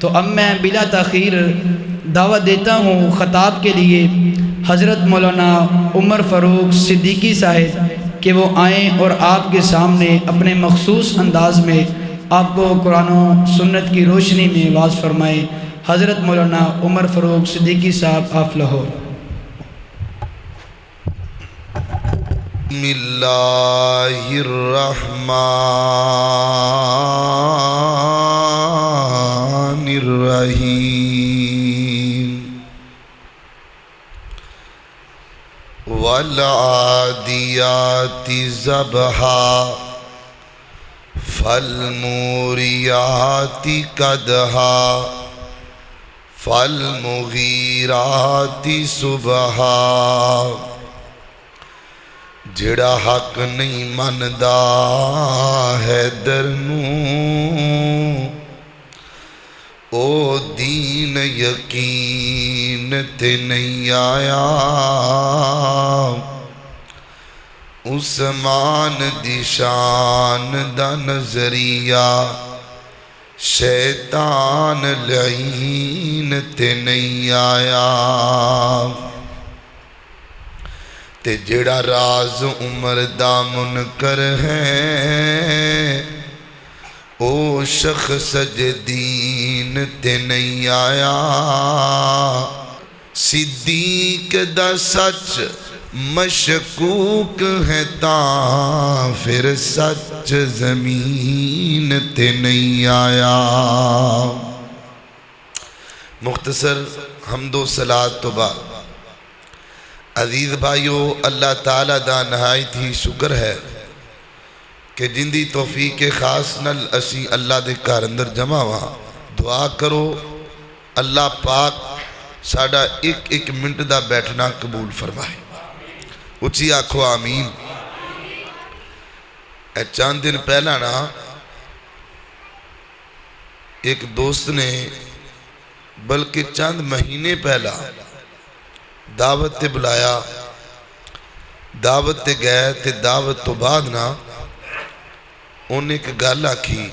تو اب میں بلا تاخیر دعوت دیتا ہوں خطاب کے لیے حضرت مولانا عمر فاروق صدیقی صاحب کہ وہ آئیں اور آپ کے سامنے اپنے مخصوص انداز میں آپ کو قرآن و سنت کی روشنی میں واعظ فرمائیں۔ حضرت مولانا عمر فاروق صدیقی صاحب آف لاہور۔ بسم اللہ الرحمن الرحیم والعادیات ضبحا فالموریات قدحا فالمغیرات صبحا۔ جڑا حق نہیں مندا حیدر نوں او دین یقین تے نہیں آیا۔ عثمان دی شان دا نظریہ شیطان لعین تے نہیں آیا۔ تے جڑا راز عمر دا منکر ہے او شخص جدین تے نہیں آیا۔ صدیق دا سچ مشکوک ہے تاں پھر سچ زمین تے نہیں آیا۔ مختصر حمد و صلاۃ تو بعد عزیز بھائیو، اللہ تعالیٰ دا نہایت ہی شکر ہے کہ جندی توفیق خاص نل اسی اللہ دے گھر اندر جمع ہوا۔ دعا کرو اللہ پاک ساڑا ایک ایک منٹ دا بیٹھنا قبول فرمائے۔ اچھی آکھو آمین۔ چند دن پہلا نا ایک دوست نے بلکہ چند مہینے پہلا دعوت تے بلایا، دعوت تے گئے تے دعوت تو بعد نا انہیں ایک گل آکھی،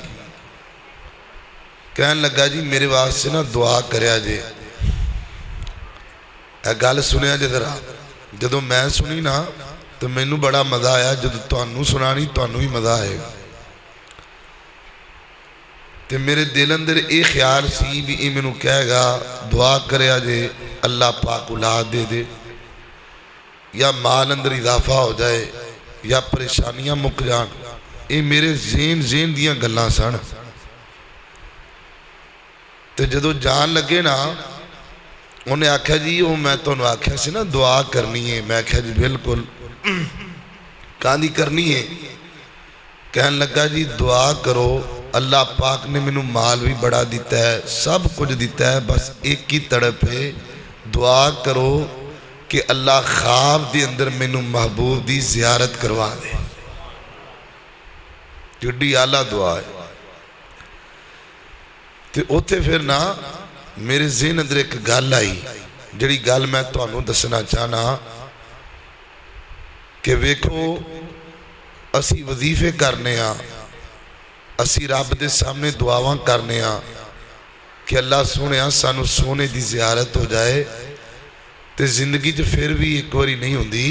کہنے لگا جی میرے واسطے نا دعا کریا جے۔ اے گل سنیا جے ذرا، جدو میں سنی نا تو مینوں بڑا مزہ آیا، جدو تانوں سنانی تانوں ہی مزہ آئے گا۔ تے میرے دل اندر ایک خیال سی بھی یہ مینوں کہے گا دعا کریا جے اللہ پاک اولاد دے دے، یا مال اندر اضافہ ہو جائے، یا پریشانیاں مک جان۔ یہ میرے ذہن دیاں گلاں سن۔ تے جدو جان لگے نا انہیں آکھا جی وہ میں تانوں آکھیا سی نا دعا کرنی ہے۔ میں آکھیا جی بالکل، کہاں دی کرنی ہے؟ کہنے لگا جی دعا کرو اللہ پاک نے مینوں مال بھی بڑا دیتا ہے، سب کچھ دیتا ہے، بس ایک ہی تڑپ ہے، دعا کرو کہ اللہ خواب دے اندر مینوں محبوب دی زیارت کروا دے۔ جڑی اعلیٰ دعا ہے۔ تے اوتھے پھر نا میرے ذہن اندر ایک گل آئی، جڑی گل میں تانوں دسنا چاہنا کہ ویکھو اسی وظیفے کرنے ہاں، اسی رب دے سامنے دعاواں کرنے ہاں کہ اللہ سونے سانو سونے دی زیارت ہو جائے، تے زندگی جو پھر بھی ایک باری نہیں ہوندی۔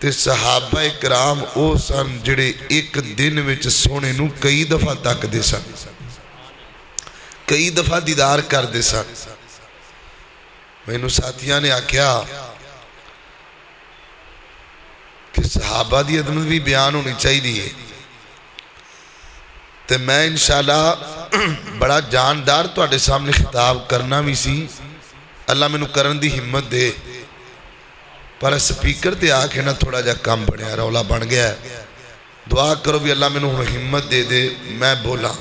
تے صحابہ اکرام او سن جڑے ایک دن وچ سونے نو کئی دفعہ تک دے سن، کئی دفعہ دیدار کر دے سن۔ مینوں ساتھیاں نے آکھیا کہ صحابہ دی عظمت بھی بیان ہونی چاہیے، تے میں انشاءاللہ بڑا جاندار تواڈے سامنے خطاب کرنا بھی سی، اللہ مینوں کرن دی ہمت دے، پر سپیکر تے آ کے نا تھوڑا جا کام بڑھیا رولا بن گیا ہے۔ دعا کرو بھی اللہ مینوں ہمت دے دے میں بولا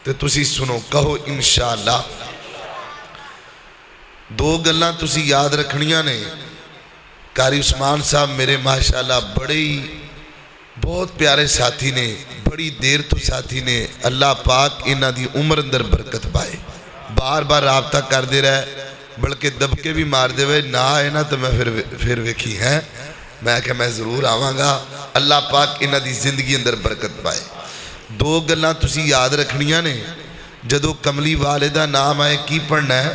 تے تسی سنو، کہو انشاءاللہ۔ دو گلاں تسی یاد رکھنیاں نے۔ قاری عثمان صاحب میرے ماشاءاللہ بڑے ہی بہت پیارے ساتھی نے، بڑی دیر تو ساتھی نے، اللہ پاک انہاں دی عمر اندر برکت پائے، بار بار رابطہ کر دے رہے، بلکہ دبکے بھی مار دے ہوئے نہ آئے نا تو میں پھر ویکھی ہیں، میں کہ میں ضرور آواں گا۔ اللہ پاک انہاں دی زندگی اندر برکت پائے۔ دو گلاں تسی یاد رکھنیاں نے۔ جدو کملی والے دا نام آئے کی پڑھنا ہے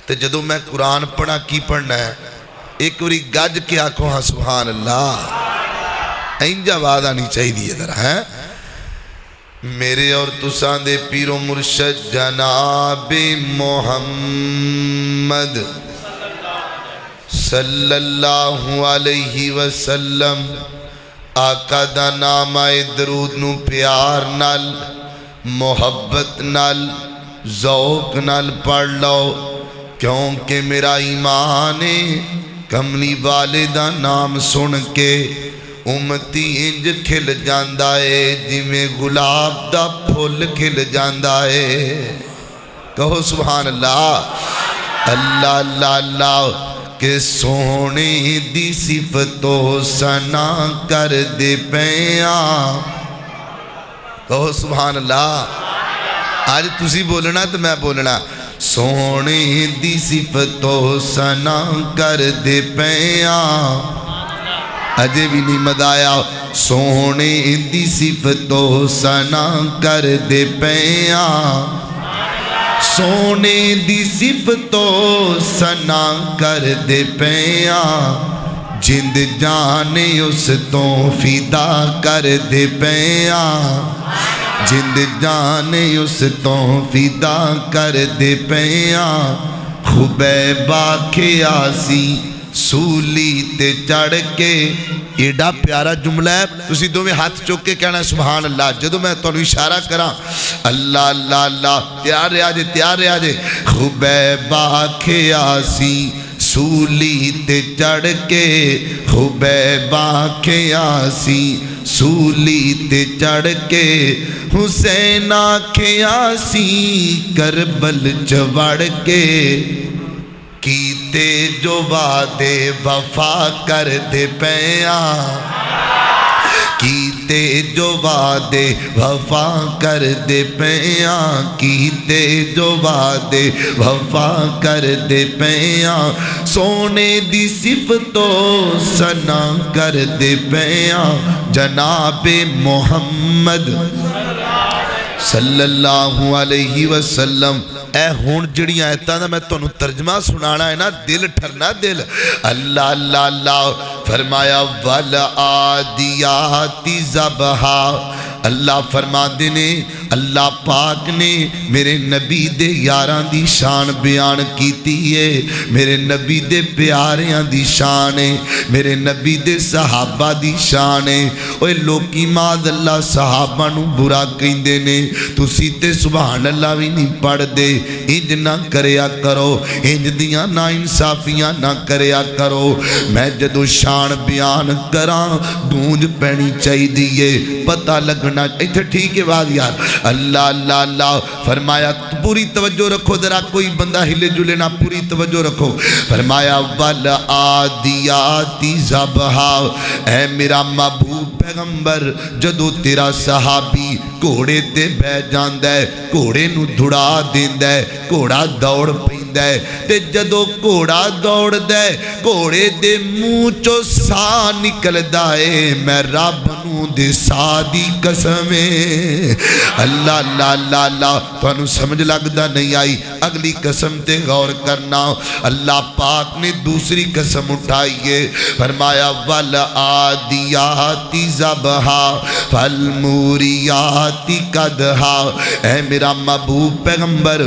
تو جدو میں قرآن پڑھا کی پڑھنا ہے ایک وری گج کے آنکھوں ہاں سبحان اللہ اینجا آواز آنی چاہیے ذرا ہے میرے اور تساں دے پیر و مرشد جناب محمد صلی اللہ علیہ وسلم آقا دا نام آئے درود نو پیار نال محبت نال ذوق نال پڑھ لو کیونکہ میرا ایمان ہے کملی والے دا نام سن کے امتی انج کھل جاندہ ہے جی میں گلاب دا پھول کھل جاندہ ہے کہو سبحان اللہ اللہ اللہ اللہ کہ سونے دی صفتو سنا کر دے پیاں کہو سبحان اللہ آج تسی بولنا تو میں بولنا سونے دی صفتو سنا کر دے پیاں اجے بھی نہیں مدایا سونے دی صفتو سنا کر دے پیاں سونے دی صفتو سنا کر دے پیاں جند جانے اس تو فدا کر دے پیاں جند جانے اس تو فدا کر دے پیاں خبیبہ کھیاسی سولی تے چڑھ کے ایڈا پیارا جملہ ہے تسی دو میں ہاتھ چوک کے کہنا سبحان اللہ جدو میں تو اشارہ کرا اللہ اللہ اللہ تیار رہا جے خبیبہ کھیاسی سولی تے چڑھ کے خبیبہ کھیاسی سولی تے چڑھ کے حسینہ کھیاسی کربل چوڑ کے کیتے جو وعدے وفا کر دے پیاں کیتے جو وعدے وفا کر دے پیاں کیتے جو وعدے وفا کر دے پیاں سونے دی صفتو سنا کر دے پیاں جناب محمد صلی اللہ علیہ وسلم اے ہون جڑیاں آیتاں دا میں تو ترجمہ سنانا ہے نا دل ٹھرنا دل اللہ اللہ اللہ فرمایا وَالْعَادِيَاتِ ذَبْحًا اللہ فرما دینے اللہ پاک نے میرے نبی دے یاراں دی شان بیان کیتی ہے میرے نبی دے پیاریاں دی شان ہے میرے نبی دے صحابہ دی شان ہے اوہ لوکی ماد اللہ صحابہ نو برا کہندے نے تسی تے سبحان اللہ بھی نہیں پڑھ دے انج نہ کریا کرو انج دیاں نا انصافیاں نہ کریا کرو میں جدو شان بیان کراں گونج پینی چاہی دیئے پتہ لگنا ایتھے ٹھیک ہے بات یار اللہ اللہ اللہ فرمایا پوری توجہ رکھو ذرا کوئی بندہ ہلے جلے نہ پوری توجہ رکھو فرمایا وَالْعَادِيَاتِ ذَبْحًا اے میرا محبوب پیغمبر جدو تیرا صحابی گھوڑے تے بہ جاندا ہے گھوڑے نو دھڑا دیندا ہے گھوڑا دوڑ پیندا ہے تے جدو گھوڑا دوڑ دے گھوڑے دے منہ چو سا نکلدا ہے میں رب نو دے سا دی قسمیں اللہ اللہ اللہ اللہ تو انہوں سمجھ لگدا نہیں آئی اگلی قسم تے غور کرنا اللہ پاک نے دوسری قسم اٹھائیے فرمایا وَالْعَادِيَاتِ ذَبْحًا فَالْمُورِيَاتِ قَدْحًا اے میرا محبوب پیغمبر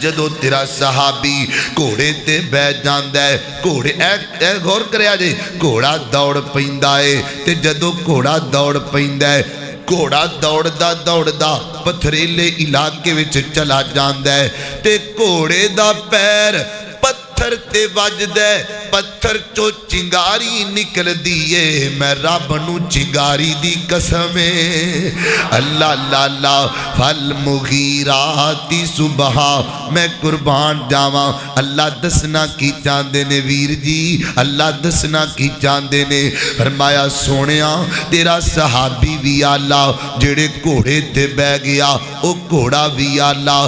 جدو تیرا صحابی گھوڑے تے بہ جاندا ہے گھوڑے اے غور کریا جے گھوڑا دوڑ پیندا ہے تے جدو گھوڑا دوڑ پیندا ہے گھوڑا دوڑدا پتھریلے علاقے وچ چلا جاندا ہے تے گھوڑے دا پیر پتھر تے وجدا ہے پتھر چو چنگاری نکل دیئے میں رب نو چنگاری دی قسمیں اللہ اللہ اللہ فالمغیرات صبحا میں قربان جاواں اللہ دسنا کی چاندے نے ویر جی اللہ دسنا کی چاندے نے فرمایا سونیا تیرا صحابی بھی اللہ جڑے گھوڑے تے بہ گیا او گھوڑا بھی اللہ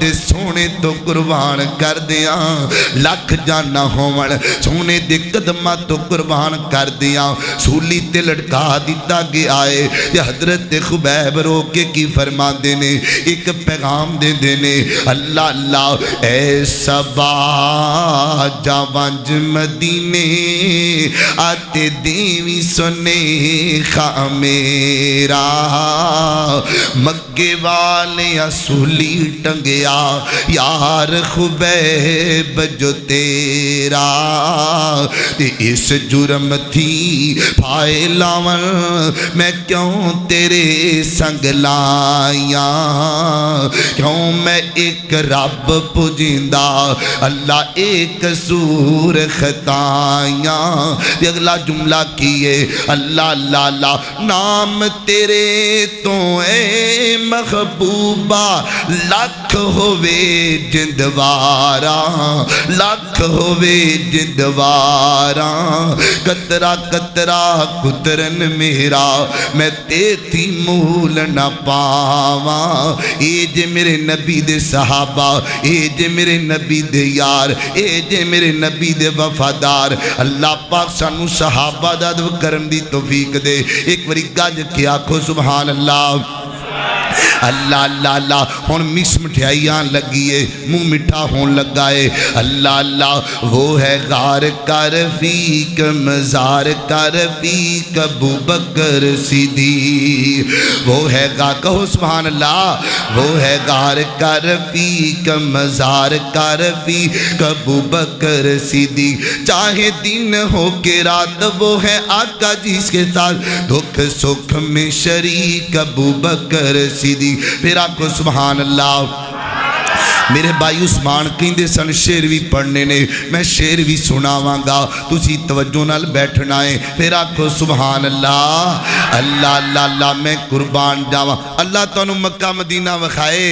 تے سونے تو قربان کر دیاں لکھ جانا ہومن سونے دے قدمہ تو قربان کر دیاں سولی تے لٹکا دیتا گیا ہے یا حضرت خبیب رو کے کی فرما دینے ایک پیغام دے دینے اللہ اللہ اے سبا جاونج مدینے آتے دیوی سنے خواہ میرا مگے والے سولی ٹنگیا یار خبیب جو تیرا تے اس جرم تھی پھائے لاون میں کیوں تیرے سنگ لائیاں کیوں میں ایک رب پجندہ اللہ ایک سور خطائیاں اگلا جملہ کیے اللہ اللہ اللہ نام تیرے تو اے محبوبہ لکھ ہوئے جندوارا لکھ ہوئے جندوارا قطرہ قطرہ قطرن میرا میں تیتھی مول نہ پاواں اے جے میرے نبی دے صحابہ اے جے میرے نبی دے یار اے جے میرے نبی دے وفادار اللہ پاک سانو صحابہ دا ادب کرم دی توفیق دے ایک باری گج کے آنکھو سبحان اللہ اللہ اللہ اللہ ہون مکس مٹھائیاں لگیے منہ مٹھا ہون لگائے اللہ اللہ وہ ہے غار کر فیک مزار کر فیک ابو بکر صدیق وہ ہے کہو سبحان اللہ وہ ہے غار کر فیک مزار کر فیک ابو بکر صدیق چاہے دن ہو کے رات وہ ہے آقا جس کے ساتھ دکھ سکھ میں شریک ابو بکر صدیق پھر آپ کو سبحان اللہ میرے بھائی عثمان کہندے سن شعر بھی پڑھنے نے میں شعر بھی سناواں گا تسی توجہ نال بیٹھنا ہے پھر آپ کو سبحان اللہ اللہ اللہ اللہ میں قربان جاواں اللہ تانوں مکہ مدینہ وکھائے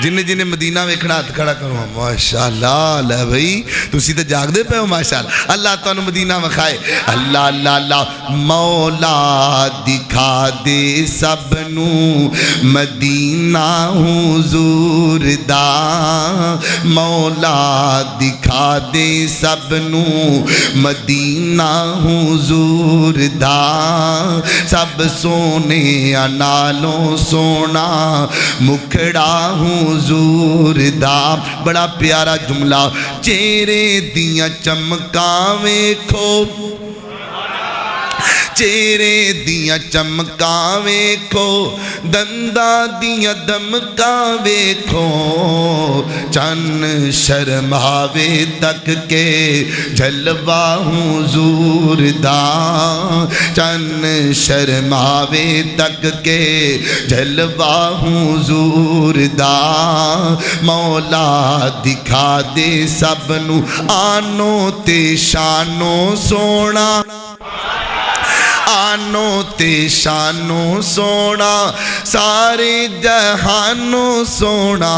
جنہیں جنہیں مدینہ ویکھنا ہاتھ کھڑا کرو ماشاءاللہ لے بھئی تسی تے جاگ دے پہ ہو ماشاءاللہ اللہ تانوں مدینہ وکھائے اللہ اللہ اللہ مولا دکھا دے سب نو مدینہ حضور دا مولا دکھا دے سب نو مدینہ حضور دا سب سونے نالوں سونا مکھڑا حضور دا بڑا پیارا جملہ چہرے دیاں چمکاں ویکھو چہرے دیاں چمکاں ویکھو دنداں دیاں دمکاں ویکھو چن شرماوے تک کے جلوہ حضور دا چن شرماوے تک کے جلوہ حضور دا مولا دکھا دے سب نو آنو تے شانو سونا آنو تے شانو سونا سارے جہانو سونا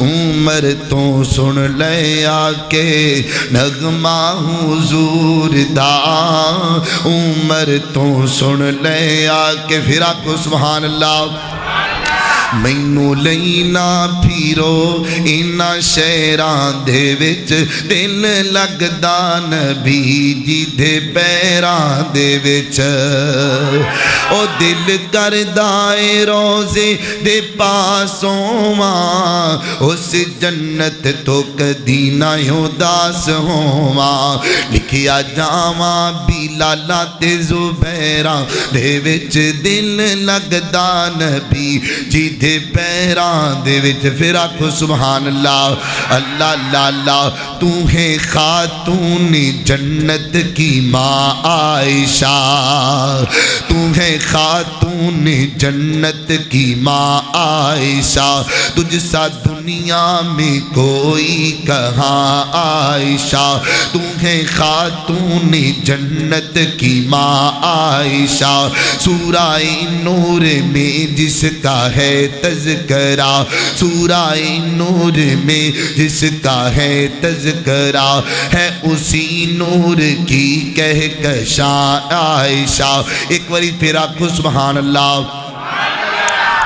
عمر تو سن لے آکے نغمہ حضور دا عمر تو سن لے آکے پھر آپ کو سبحان اللہ مینوں لینا پھیرو اینا شہران دے وچ دل لگدا نبی جی دے پیران دے وچ او دل کردائے روزے دے پاسوں ماں اس جنت تو کدی نہ اداس ہوواں لکھیا جاواں بلالا تے زبیراں دے وچ دل لگدا نبی جی دے پیران دے وچ پھر آکھو سبحان اللہ اللہ اللہ اللہ تو ہے خاتون جنت کی ماں عائشہ تو ہے خاتون جنت کی ماں عائشہ تجھ سا دنیا میں کوئی کہاں عائشہ تو ہے خاتون جنت کی ماں عائشہ سورہ نور میں جس کا ہے تذکرہ سورہ نور میں جس کا ہے تذکرہ ہے اسی نور کی کہکشاں عائشہ ایک باری پھر آپ کو سبحان اللہ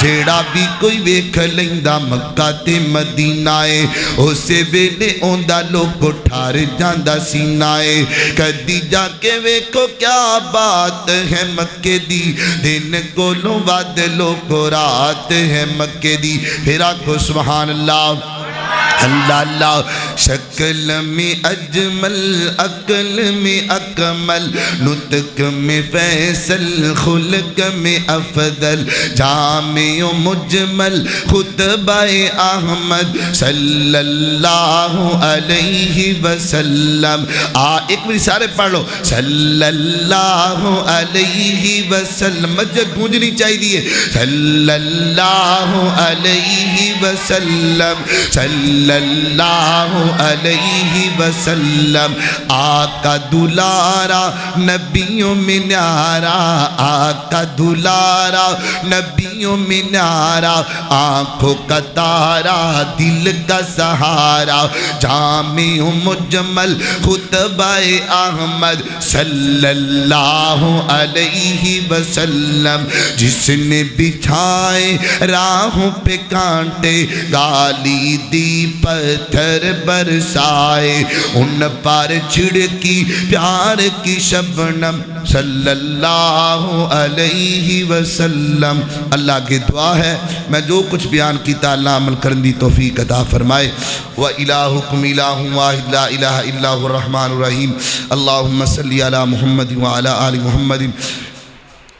جیڑا بھی کوئی ویکھ لیندا مکہ تے مدینہ ہے اسے ویلے اوندا لوگو ٹھار جاندا سینہ ہے کدی جا کے ویکھو کیا بات ہے مکے دی دن کولوں ود لوگو رات ہے مکے دی پھر آکھو سبحان اللہ اللہ اللہ شکل میں اجمل عقل میں اکمل نطق میں فیصل خلق میں افضل جامع و مجمل خطبہ احمد صلی اللہ علیہ وسلم ایک بار سارے پڑھ لو صلی اللہ علیہ وسلم مسجد گونجنی چاہیے صلی اللہ علیہ وسلم صلی اللہ علیہ وسلم آقا دلارا نبیوں میں نیارا آقا دلارا نبیوں میں نیارا آنکھوں کا تارا دل کا سہارا جامع مجمل خطبہ احمد صلی اللہ علیہ وسلم جس نے بچھائے راہوں پہ کانٹے گالی دی پتھر برسائے ان پر چھڑکی پیار کی شبنم صلی اللہ علیہ وسلم اللہ کی دعا ہے میں جو کچھ بیان کیتا اللہ عمل کرن دی توفیق عطا فرمائے وَإِلَٰهُكُمْ إِلَٰهٌ وَاحِدٌ لَا إِلَٰهَ إِلَّا هُوَ الرَّحْمَٰنُ الرَّحِيمُ اللهم صل على محمد وعلى آل محمد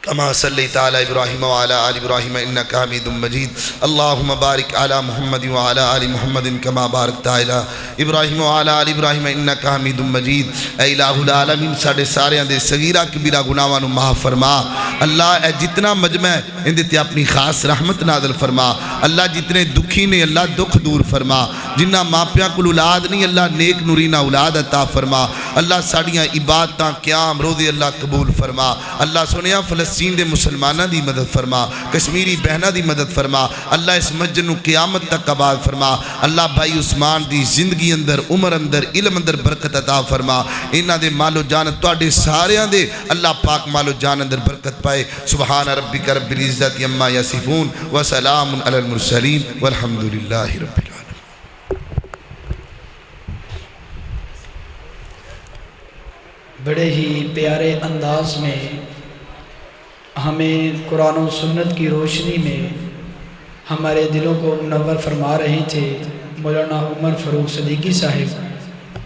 كما صليت على إبراهيم وعلى آل إبراهيم إنك حميد مجيد اللهم بارك على محمد وعلى آل محمد كما باركت على إبراهيم وعلى آل إبراهيم إنك حميد مجيد اے الہ العالمین ساڑھے سارے اندے صغیرہ کبیرہ گناہاں نو معاف فرما اللہ اے جتنا مجمع ہے اندے تے اپنی خاص رحمت نازل فرما اللہ جتنے دکھی نے اللہ دکھ دور فرما جنہ ماپیاں کو اولاد نہیں اللہ نیک نورینہ اولاد عطا فرما اللہ ساڑیاں عبادتاں قیام روزے اللہ قبول فرما اللہ سنیا فلسطین دے مسلمانہ دی مدد فرما کشمیری بہنہ دی مدد فرما اللہ اس مسجد نو قیامت تک آباد فرما اللہ بھائی عثمان دی زندگی اندر عمر اندر علم اندر برکت عطا فرما انہ دے مال و جان تواڈے ساریاں دے اللہ پاک مال و جان اندر برکت پائے سبحان ربک رب العزت عما یصفون وسلام علی المرسلین والحمدللہ رب العالمین بڑے ہی پیارے انداز میں ہمیں قرآن و سنت کی روشنی میں ہمارے دلوں کو منور فرما رہے تھے مولانا عمر فاروق صدیقی صاحب